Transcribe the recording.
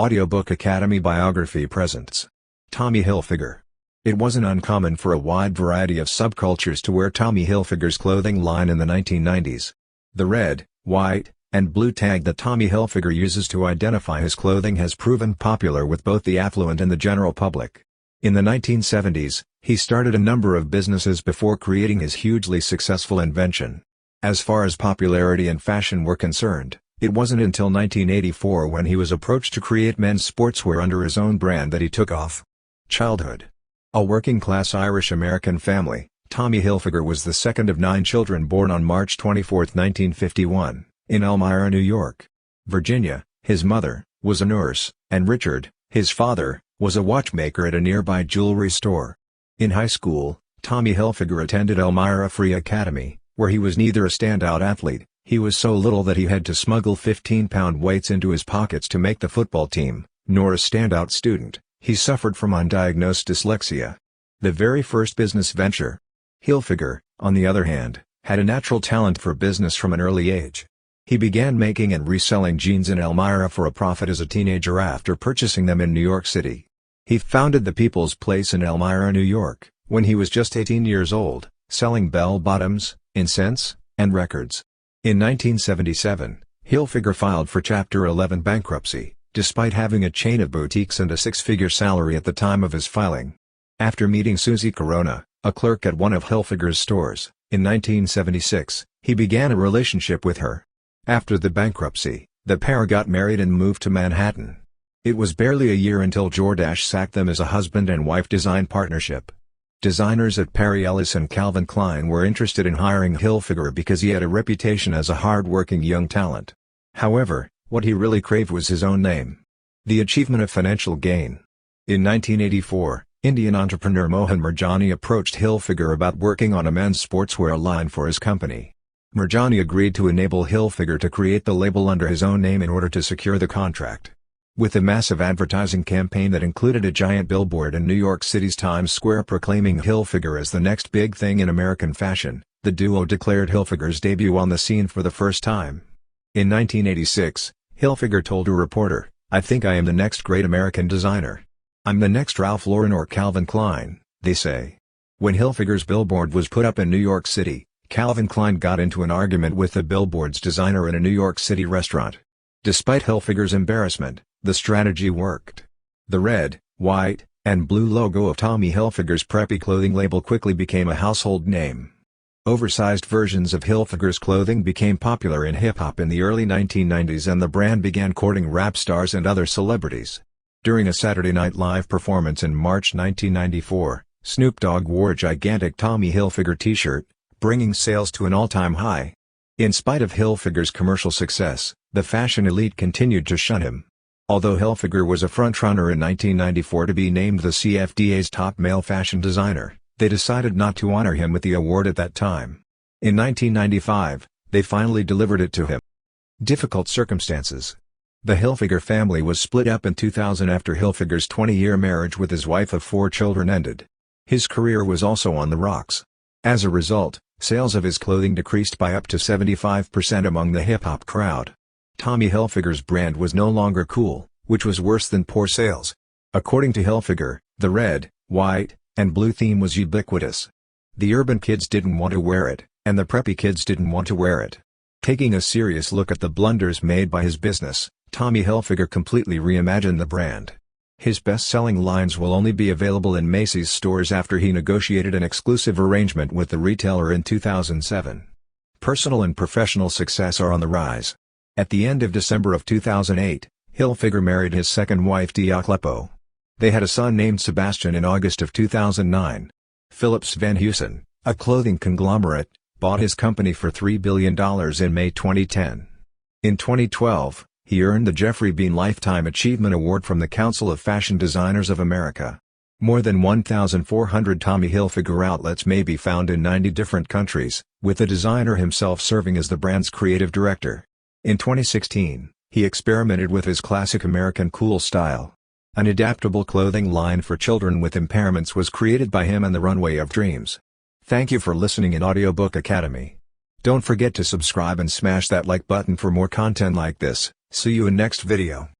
Audiobook Academy Biography presents Tommy Hilfiger. It wasn't uncommon for a wide variety of subcultures to wear Tommy Hilfiger's clothing line in the 1990s. The red, white, and blue tag that Tommy Hilfiger uses to identify his clothing has proven popular with both the affluent and the general public. In the 1970s, he started a number of businesses before creating his hugely successful invention. As far as popularity and fashion were concerned, it wasn't until 1984 when he was approached to create men's sportswear under his own brand that he took off. Childhood. A working-class Irish-American family, Tommy Hilfiger was the second of 9 children born on March 24, 1951, in Elmira, New York. Virginia, his mother, was a nurse, and Richard, his father, was a watchmaker at a nearby jewelry store. In high school, Tommy Hilfiger attended Elmira Free Academy, where he was neither a standout athlete. He was so little that he had to smuggle 15-pound weights into his pockets to make the football team, nor a standout student. He suffered from undiagnosed dyslexia. The very first business venture. Hilfiger, on the other hand, had a natural talent for business from an early age. He began making and reselling jeans in Elmira for a profit as a teenager after purchasing them in New York City. He founded the People's Place in Elmira, New York, when he was just 18 years old, selling bell-bottoms, incense, and records. In 1977, Hilfiger filed for Chapter 11 bankruptcy, despite having a chain of boutiques and a 6-figure salary at the time of his filing. After meeting Susie Corona, a clerk at one of Hilfiger's stores, in 1976, he began a relationship with her. After the bankruptcy, the pair got married and moved to Manhattan. It was barely a year until Jordache sacked them as a husband and wife design partnership. Designers at Perry Ellis and Calvin Klein were interested in hiring Hilfiger because he had a reputation as a hard-working young talent. However, what he really craved was his own name. The achievement of financial gain. In 1984, Indian entrepreneur Mohan Mirjani approached Hilfiger about working on a men's sportswear line for his company. Mirjani agreed to enable Hilfiger to create the label under his own name in order to secure the contract. With a massive advertising campaign that included a giant billboard in New York City's Times Square proclaiming Hilfiger as the next big thing in American fashion, the duo declared Hilfiger's debut on the scene for the first time. In 1986, Hilfiger told a reporter, "I think I am the next great American designer. I'm the next Ralph Lauren or Calvin Klein, they say." When Hilfiger's billboard was put up in New York City, Calvin Klein got into an argument with the billboard's designer in a New York City restaurant. Despite Hilfiger's embarrassment, the strategy worked. The red, white, and blue logo of Tommy Hilfiger's preppy clothing label quickly became a household name. Oversized versions of Hilfiger's clothing became popular in hip-hop in the early 1990s and the brand began courting rap stars and other celebrities. During a Saturday Night Live performance in March 1994, Snoop Dogg wore a gigantic Tommy Hilfiger t-shirt, bringing sales to an all-time high. In spite of Hilfiger's commercial success, the fashion elite continued to shun him. Although Hilfiger was a frontrunner in 1994 to be named the CFDA's top male fashion designer, they decided not to honor him with the award at that time. In 1995, they finally delivered it to him. Difficult circumstances. The Hilfiger family was split up in 2000 after Hilfiger's 20-year marriage with his wife of 4 children ended. His career was also on the rocks. As a result, sales of his clothing decreased by up to 75% among the hip-hop crowd. Tommy Hilfiger's brand was no longer cool, which was worse than poor sales. According to Hilfiger, the red, white, and blue theme was ubiquitous. The urban kids didn't want to wear it, and the preppy kids didn't want to wear it. Taking a serious look at the blunders made by his business, Tommy Hilfiger completely reimagined the brand. His best-selling lines will only be available in Macy's stores after he negotiated an exclusive arrangement with the retailer in 2007. Personal and professional success are on the rise. At the end of December of 2008, Hilfiger married his second wife Diaklepo. They had a son named Sebastian in August of 2009. Philips Van Heusen, a clothing conglomerate, bought his company for $3 billion in May 2010. In 2012, he earned the Jeffrey Bean Lifetime Achievement Award from the Council of Fashion Designers of America. More than 1,400 Tommy Hilfiger outlets may be found in 90 different countries, with the designer himself serving as the brand's creative director. In 2016, he experimented with his classic American cool style. An adaptable clothing line for children with impairments was created by him and the Runway of Dreams. Thank you for listening in Audiobook Academy. Don't forget to subscribe and smash that like button for more content like this. See you in next video.